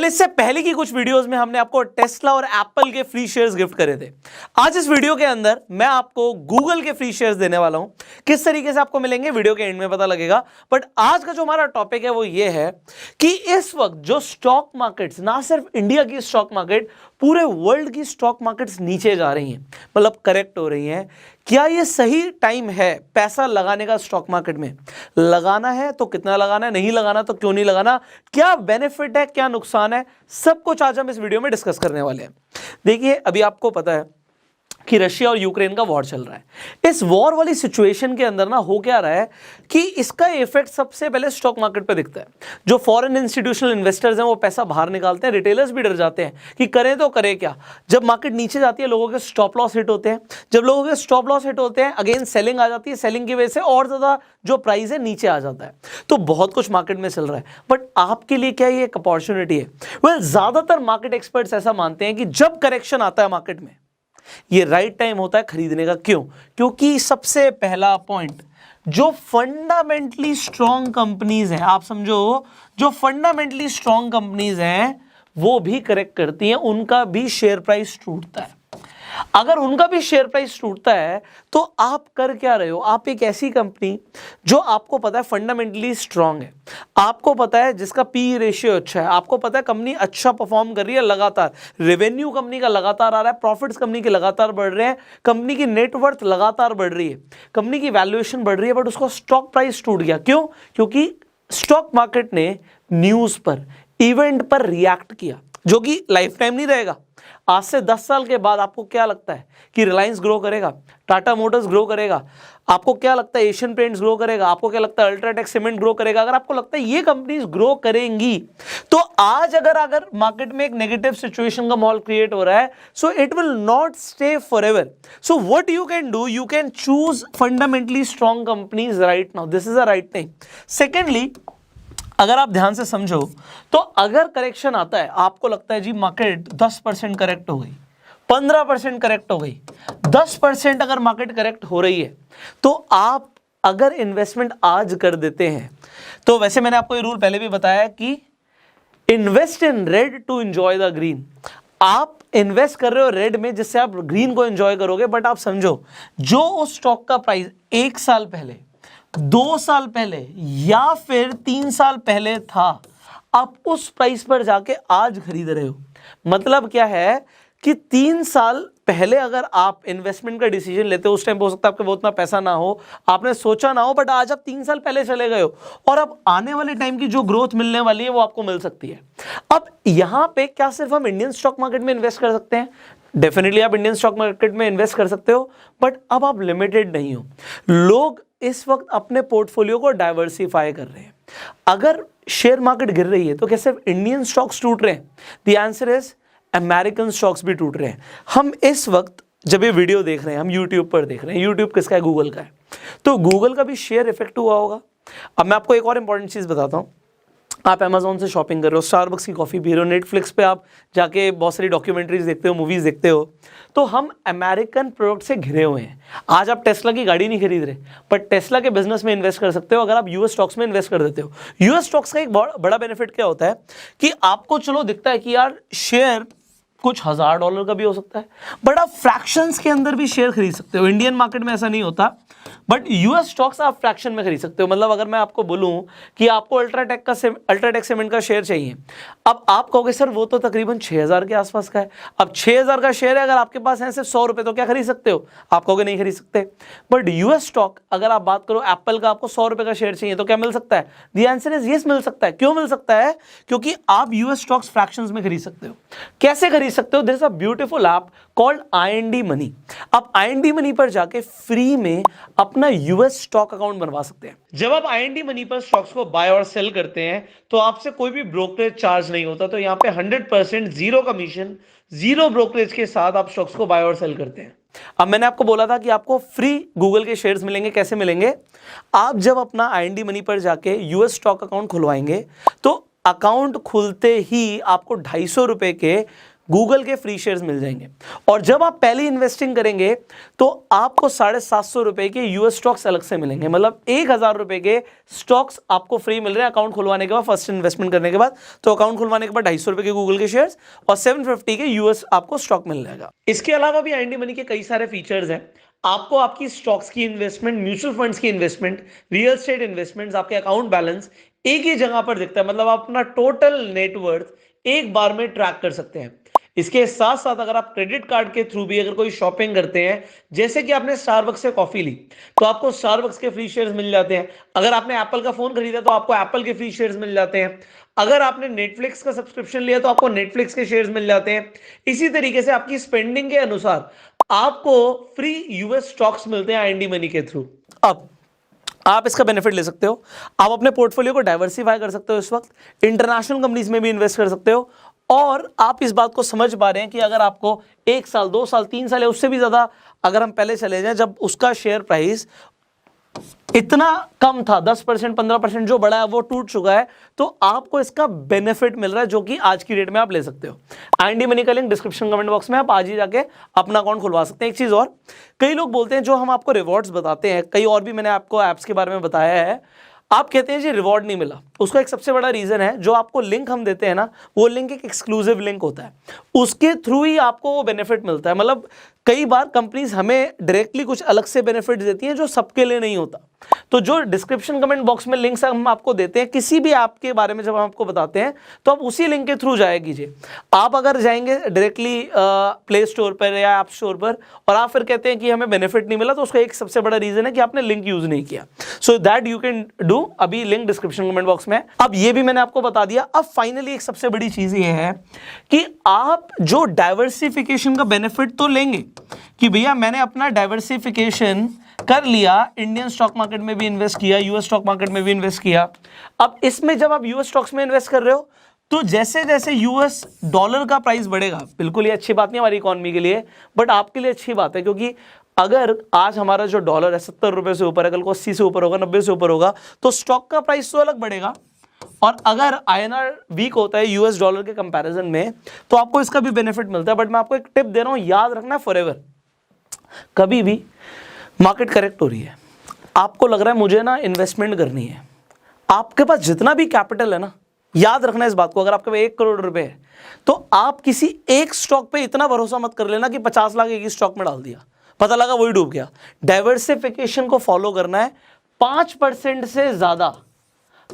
इससे पहले की कुछ वीडियोस में हमने आपको टेस्ला और एप्पल के फ्री शेयर्स गिफ्ट करे थे। आज इस वीडियो के अंदर मैं आपको गूगल के फ्री शेयर्स देने वाला हूं। किस तरीके से आपको मिलेंगे वीडियो के एंड में पता लगेगा। बट आज का जो हमारा टॉपिक है वो ये है कि इस वक्त जो स्टॉक मार्केट्स, ना सिर्फ इंडिया की स्टॉक मार्केट, पूरे वर्ल्ड की स्टॉक मार्केट्स नीचे जा रही हैं, मतलब करेक्ट हो रही हैं। क्या ये सही टाइम है पैसा लगाने का स्टॉक मार्केट में? लगाना है तो कितना लगाना है, नहीं लगाना तो क्यों नहीं लगाना, क्या बेनिफिट है, क्या नुकसान है, सब कुछ आज हम इस वीडियो में डिस्कस करने वाले हैं। देखिए, अभी आपको पता है कि रशिया और यूक्रेन का वॉर चल रहा है। इस वॉर वाली सिचुएशन के अंदर ना हो क्या रहा है कि इसका इफेक्ट सबसे पहले स्टॉक मार्केट पे दिखता है। जो फॉरेन इंस्टीट्यूशनल इन्वेस्टर्स हैं वो पैसा बाहर निकालते हैं, रिटेलर्स भी डर जाते हैं कि करें तो करें क्या। जब मार्केट नीचे जाती है लोगों के स्टॉप लॉस हिट होते हैं, जब लोगों के स्टॉप लॉस हिट होते हैं अगेन सेलिंग आ जाती है, सेलिंग की वजह से और ज्यादा जो प्राइस है नीचे आ जाता है। तो बहुत कुछ मार्केट में चल रहा है, बट आपके लिए क्या ये एक अपॉर्चुनिटी है? ज्यादातर मार्केट एक्सपर्ट्स ऐसा मानते हैं कि जब करेक्शन आता है मार्केट में ये राइट टाइम होता है खरीदने का। क्यों? क्योंकि सबसे पहला पॉइंट, जो फंडामेंटली स्ट्रॉन्ग कंपनीज हैं, आप समझो जो फंडामेंटली स्ट्रॉन्ग कंपनीज हैं वो भी करेक्ट करती हैं, उनका भी शेयर प्राइस टूटता है। अगर उनका भी शेयर प्राइस टूटता है तो आप कर क्या रहे हो? आप एक ऐसी कंपनी जो आपको पता है फंडामेंटली स्ट्रांग है, आपको पता है जिसका पी रेशियो अच्छा है, आपको पता है कंपनी अच्छा परफॉर्म कर रही है, लगातार रेवेन्यू कंपनी का लगातार आ रहा है, प्रॉफिट्स कंपनी के लगातार बढ़ रहे हैं, कंपनी की नेटवर्थ लगातार बढ़ रही है, कंपनी की वैल्यूएशन बढ़ रही है, बट उसका स्टॉक प्राइस टूट गया। क्यों? क्योंकि स्टॉक मार्केट ने न्यूज पर, इवेंट पर रिएक्ट किया, जो कि लाइफ टाइम नहीं रहेगा। आज से 10 साल के बाद आपको क्या लगता है कि रिलायंस ग्रो करेगा, टाटा मोटर्स ग्रो करेगा, आपको क्या लगता है एशियन पेंट्स ग्रो करेगा, आपको क्या लगता है अल्ट्राटेक सीमेंट ग्रो करेगा? अगर आपको लगता है ये कंपनीज ग्रो करेंगी तो आज अगर मार्केट में एक नेगेटिव सिचुएशन का माहौल क्रिएट हो रहा है, so it will not stay forever. So what you can do, you can choose fundamentally strong companies right now, this is a right thing. Secondly, अगर आप ध्यान से समझो तो अगर करेक्शन आता है, आपको लगता है जी मार्केट 10% करेक्ट हो गई, 15% करेक्ट हो गई, 10% अगर मार्केट करेक्ट हो रही है तो आप अगर इन्वेस्टमेंट आज कर देते हैं तो, वैसे मैंने आपको ये रूल पहले भी बताया कि invest in red to enjoy the green. आप इन्वेस्ट कर रहे हो रेड में जिससे आप ग्रीन को एंजॉय करोगे, बट आप समझो जो उस स्टॉक का प्राइस 1 साल पहले, 2 साल पहले या फिर 3 साल पहले था, आप उस प्राइस पर जाके आज खरीद रहे हो। मतलब क्या है कि 3 साल पहले अगर आप इन्वेस्टमेंट का डिसीजन लेते हो, उस टाइम हो सकता है आपके वो उतना पैसा ना हो, आपने सोचा ना हो, बट आज आप 3 साल पहले चले गए हो और अब आने वाले टाइम की जो ग्रोथ मिलने वाली है वो आपको मिल सकती है। अब यहां पे क्या सिर्फ हम इंडियन स्टॉक मार्केट में इन्वेस्ट कर सकते हैं? डेफिनेटली आप इंडियन स्टॉक मार्केट में इन्वेस्ट कर सकते हो, बट अब आप लिमिटेड नहीं हो। लोग इस वक्त अपने पोर्टफोलियो को डाइवर्सिफाई कर रहे हैं। अगर शेयर मार्केट गिर रही है तो क्या सिर्फ इंडियन स्टॉक्स टूट रहे हैं? The answer is American stocks भी टूट रहे हैं। हम इस वक्त जब ये वीडियो देख रहे हैं, हम यूट्यूब पर देख रहे हैं, यूट्यूब किसका है? गूगल का है। तो गूगल का भी शेयर इफेक्ट हुआ होगा। अब मैं आपको एक और इंपॉर्टेंट चीज बताता हूं। आप अमेजोन से शॉपिंग कर रहे हो, स्टारबक्स की कॉफी पी रहे हो, नेटफ्लिक्स पे आप जाके बहुत सारी डॉक्यूमेंट्रीज देखते हो, मूवीज देखते हो, तो हम अमेरिकन प्रोडक्ट से घिरे हुए हैं। आज आप टेस्ला की गाड़ी नहीं खरीद रहे, पर टेस्ला के बिजनेस में इन्वेस्ट कर सकते हो अगर आप यूएस स्टॉक्स में इन्वेस्ट कर देते हो। यूएस स्टॉक्स का एक बड़ा बेनिफिट क्या होता है कि आपको चलो दिखता है कि यार शेयर कुछ $1000 का भी हो सकता है, बट आप फ्रैक्शंस के अंदर भी शेयर खरीद सकते हो। इंडियन मार्केट में ऐसा नहीं होता, बट यूएस स्टॉक्स आप फ्रैक्शन में खरीद सकते हो। मतलब अगर मैं आपको बोलूं कि आपको अल्ट्राटेक सीमेंट का शेयर चाहिए, अब आप कहोगे सर वो तो तकरीबन 6000 के आसपास का है। अब 6000 का शेयर है, अगर आपके पास है सिर्फ 100 रुपए, तो क्या खरीद सकते हो? आप कहोगे नहीं खरीद सकते। बट यूएस स्टॉक, अगर आप बात करो एप्पल का, आपको 100 रुपए का शेयर चाहिए तो क्या मिल सकता है? द आंसर इज यस, मिल सकता है। क्यों मिल सकता है? क्योंकि आप यूएस स्टॉक्स फ्रैक्शंस में खरीद सकते हो। कैसे खरीद सकते हो? There is a beautiful app called IND money. आप IND मनी पर जाके फ्री में अपना यूएस स्टॉक अकाउंट बनवा सकते हैं। जब आप IND मनी पर स्टॉक्स को बाय और सेल करते हैं तो आपसे कोई भी ब्रोकरेज चार्ज नहीं होता। तो यहाँ पे 100% जीरो कमीशन, जीरो ब्रोकरेज के साथ आप स्टॉक्स को बाय और सेल करते हैं। अब मैंने आपको बोला था कि आपको फ्री गूगल के शेयर्स मिलेंगे। कैसे मिलेंगे? आप जब अपना IND मनी पर जाके यूएस स्टॉक अकाउंट खुलवाएंगे तो अकाउंट खुलते ही आपको 250 रुपए के गूगल के फ्री शेयर्स मिल जाएंगे। और जब आप पहली इन्वेस्टिंग करेंगे तो आपको 750 रुपए के यूएस स्टॉक्स अलग से मिलेंगे, मतलब 1000 रुपए के स्टॉक्स आपको फ्री मिल रहे हैं अकाउंट खुलवाने के बाद, फर्स्ट इन्वेस्टमेंट करने के बाद। तो अकाउंट खुलवाने के बाद 250 रुपए के गूगल के शेयर्स और 750 के यूएस आपको स्टॉक मिल जाएगा। इसके अलावा भी आईएनडी मनी के कई सारे फीचर्स हैं। आपको आपकी स्टॉक्स की इन्वेस्टमेंट, म्यूचुअल फंड्स की इन्वेस्टमेंट, रियल एस्टेट इन्वेस्टमेंट्स, आपके अकाउंट बैलेंस एक ही जगह पर दिखता है, मतलब आप अपना टोटल नेटवर्थ एक बार में ट्रैक कर सकते हैं। इसके साथ साथ अगर आप क्रेडिट कार्ड के थ्रू भी अगर कोई शॉपिंग करते हैं, जैसे कि आपने स्टारबक्स से कॉफी ली तो आपको स्टारबक्स के फ्री शेयर्स मिल जाते हैं। अगर आपने एप्पल का फोन खरीदा तो आपको एप्पल के फ्री शेयर्स मिल जाते हैं। अगर आपने नेटफ्लिक्स का सब्सक्रिप्शन लिया तो आपको नेटफ्लिक्स के शेयर्स मिल जाते हैं। इसी तरीके से आपकी स्पेंडिंग के अनुसार आपको फ्री यूएस स्टॉक्स मिलते हैं आईएनडी मनी के थ्रू। अब आप इसका बेनिफिट ले सकते हो, आप अपने पोर्टफोलियो को डाइवर्सिफाई कर सकते हो, इस वक्त इंटरनेशनल कंपनीज में भी इन्वेस्ट कर सकते हो। और आप इस बात को समझ पा रहे हैं कि अगर आपको 1 साल 2 साल 3 साल या उससे भी ज्यादा अगर हम पहले चले जाएं, जब उसका शेयर प्राइस इतना कम था, 10% 15% जो बड़ा है वो टूट चुका है, तो आपको इसका बेनिफिट मिल रहा है, जो कि आज की डेट में आप ले सकते हो। आईएनडी मनी का लिंक डिस्क्रिप्शन कमेंट बॉक्स में, आप आज ही जाके अपना अकाउंट खुलवा सकते हैं। एक चीज और, कई लोग बोलते हैं जो हम आपको रिवॉर्ड्स बताते हैं, कई और भी मैंने आपको ऐप्स के बारे में बताया है, आप कहते हैं जी रिवॉर्ड नहीं मिला। उसका एक सबसे बड़ा रीजन है, जो आपको लिंक हम देते हैं ना, वो लिंक एक एक्सक्लूसिव लिंक होता है, उसके थ्रू ही आपको वो बेनिफिट मिलता है। मतलब कई बार कंपनीज हमें डायरेक्टली कुछ अलग से बेनिफिट देती हैं जो सबके लिए नहीं होता। तो जो डिस्क्रिप्शन कमेंट बॉक्स में लिंक्स हम आपको देते हैं किसी भी ऐप के बारे में, जब हम आपको बताते हैं तो आप उसी लिंक के थ्रू जाया कीजिए। आप अगर जाएंगे डायरेक्टली प्ले स्टोर पर या ऐप स्टोर पर और आप फिर कहते हैं कि हमें बेनिफिट नहीं मिला, तो उसका एक सबसे बड़ा रीजन है कि आपने लिंक यूज नहीं किया। So that you can do, अभी लिंक डिस्क्रिप्शन कमेंट बॉक्स में। अब ये भी मैंने आपको बता दिया। अब फाइनली एक सबसे बड़ी चीज ये है कि आप जो डाइवर्सिफिकेशन का बेनिफिट तो लेंगे कि भैया मैंने अपना डाइवर्सिफिकेशन कर लिया, इंडियन स्टॉक मार्केट में भी इन्वेस्ट किया, यूएस स्टॉक मार्केट में भी इन्वेस्ट किया। अब इसमें जब आप यूएस स्टॉक्स में इन्वेस्ट कर रहे हो तो जैसे जैसे यूएस डॉलर का प्राइस बढ़ेगा, बिल्कुल ये अच्छी बात नहीं हमारी इकोनॉमी के लिए, बट आपके लिए अच्छी बात है, क्योंकि अगर आज हमारा जो डॉलर है 70 रुपए से ऊपर है, कल को 80 से ऊपर होगा, 90 से ऊपर होगा, तो स्टॉक का प्राइस तो अलग बढ़ेगा। और अगर आईएनआर वीक होता है यूएस डॉलर के कंपैरिजन में, तो आपको इसका भी बेनिफिट मिलता है। बट मैं आपको एक टिप दे रहा हूं, याद रखना फॉरएवर, कभी भी मार्केट करेक्ट हो रही है, आपको लग रहा है मुझे ना इन्वेस्टमेंट करनी है, आपके पास जितना भी कैपिटल है ना, याद रखना इस बात को, अगर आपके पास 1 करोड़ रुपए है तो आप किसी एक स्टॉक पे इतना भरोसा मत कर लेना कि 50 लाख एक ही स्टॉक में डाल दिया, पता लगा वही डूब गया। डाइवर्सिफिकेशन को फॉलो करना है, 5% से ज्यादा,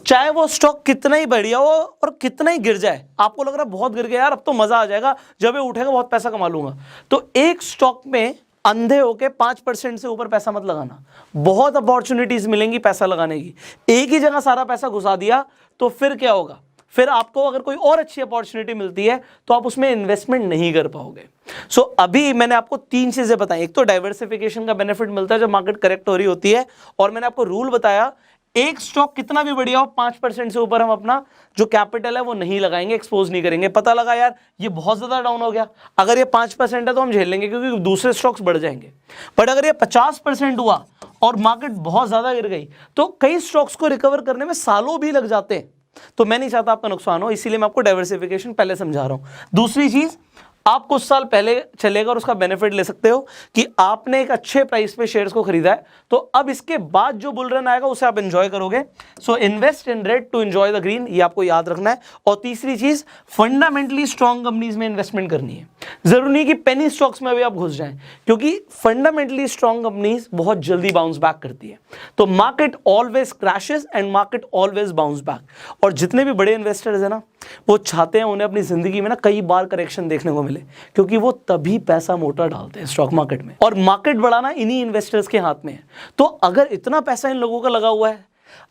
चाहे वो स्टॉक कितना ही बढ़िया हो और कितना ही गिर जाए, आपको लग रहा है बहुत गिर गया यार, अब तो मजा आ जाएगा, जब ये उठेगा बहुत पैसा कमा लूंगा, तो एक स्टॉक में अंधे होके 5% से ऊपर पैसा मत लगाना। बहुत अपॉर्चुनिटीज मिलेंगी पैसा लगाने की, एक ही जगह सारा पैसा घुसा दिया तो फिर क्या होगा, फिर आपको अगर कोई और अच्छी अपॉर्चुनिटी मिलती है तो आप उसमें इन्वेस्टमेंट नहीं कर पाओगे। सो अभी मैंने आपको 3 चीजें बताई। एक तो डाइवर्सिफिकेशन का बेनिफिट मिलता है जब मार्केट करेक्ट हो रही होती है, और मैंने आपको रूल बताया, एक स्टॉक कितना भी बढ़िया हो, 5% से ऊपर हम अपना जो कैपिटल है वो नहीं लगाएंगे, एक्सपोज नहीं करेंगे। पता लगा यार ये बहुत ज्यादा डाउन हो गया, अगर ये 5% है तो हम झेल लेंगे क्योंकि दूसरे स्टॉक्स बढ़ जाएंगे। बट अगर ये 50% हुआ और मार्केट बहुत ज्यादा गिर गई तो कई स्टॉक्स को रिकवर करने में सालों भी लग जाते हैं, तो मैं नहीं चाहता आपका नुकसान हो, इसीलिए मैं आपको डाइवर्सिफिकेशन पहले समझा रहा हूं। दूसरी चीज, आप कुछ साल पहले चलेगा और उसका बेनिफिट ले सकते हो कि आपने एक अच्छे प्राइस पे शेयर्स को खरीदा है, तो अब इसके बाद जो बुल रन आएगा उसे आप एंजॉय करोगे। So invest in red to enjoy the green, ये आपको याद रखना है। और तीसरी चीज, फंडामेंटली स्ट्रॉन्ग कंपनीज में इन्वेस्टमेंट करनी है। जरूरी नहीं कि पेनी स्टॉक्स में भी आप घुस जाएं, क्योंकि फंडामेंटली स्ट्रॉन्ग कंपनीज बहुत जल्दी बाउंस बैक करती है। तो market always crashes and market always bounce back. और जितने भी बड़े इन्वेस्टर्स है ना, वो चाहते हैं उन्हें अपनी जिंदगी में ना कई बार करेक्शन देखने को मिले, क्योंकि वो तभी पैसा मोटा डालते हैं स्टॉक मार्केट में, और मार्केट बढ़ाना इन्हीं इन्वेस्टर्स के हाथ में है। तो अगर इतना पैसा इन लोगों का लगा हुआ है,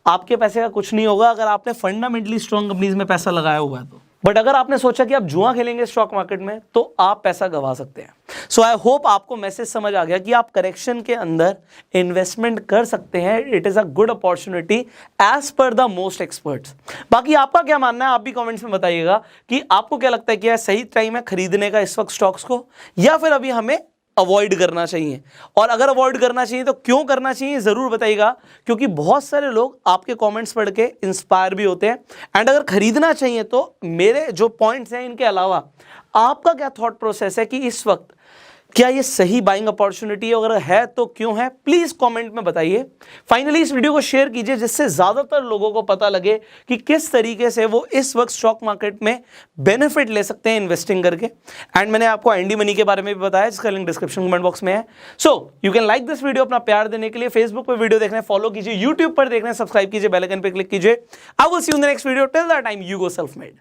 आपके पैसे का कुछ नहीं होगा अगर आपने फंडामेंटली स्ट्रॉन्ग कंपनीज में पैसा लगाया हुआ है तो। बट अगर आपने सोचा कि आप जुआ खेलेंगे स्टॉक मार्केट में, तो आप पैसा गंवा सकते हैं। सो आई होप आपको मैसेज समझ आ गया कि आप करेक्शन के अंदर इन्वेस्टमेंट कर सकते हैं। It is a good opportunity as per the most experts. बाकी आपका क्या मानना है, आप भी कमेंट्स में बताइएगा कि आपको क्या लगता है कि यह सही टाइम है खरीदने का इस वक्त स्टॉक्स को, या फिर अभी हमें अवॉइड करना चाहिए, और अगर अवॉइड करना चाहिए तो क्यों करना चाहिए जरूर बताइएगा, क्योंकि बहुत सारे लोग आपके कमेंट्स पढ़ के इंस्पायर भी होते हैं। एंड अगर खरीदना चाहिए तो मेरे जो पॉइंट्स हैं इनके अलावा आपका क्या थॉट प्रोसेस है कि इस वक्त क्या ये सही बाइंग अपॉर्चुनिटी है, अगर है तो क्यों है, प्लीज कमेंट में बताइए। फाइनली इस वीडियो को शेयर कीजिए जिससे ज्यादातर लोगों को पता लगे कि किस तरीके से वो इस वक्त स्टॉक मार्केट में बेनिफिट ले सकते हैं इन्वेस्टिंग करके। एंड मैंने आपको एंडी मनी के बारे में भी बताया जिसका लिंक डिस्क्रिप्शन कमेंट बॉक्स में है। So you can like this video अपना प्यार देने के लिए। फेसबुक पर वीडियो देखने फॉलो कीजिए, यूट्यूब पर देखने सब्सक्राइब कीजिए, बेल आइकन पर क्लिक कीजिए। I will see you in the next video. Till that time you go self made.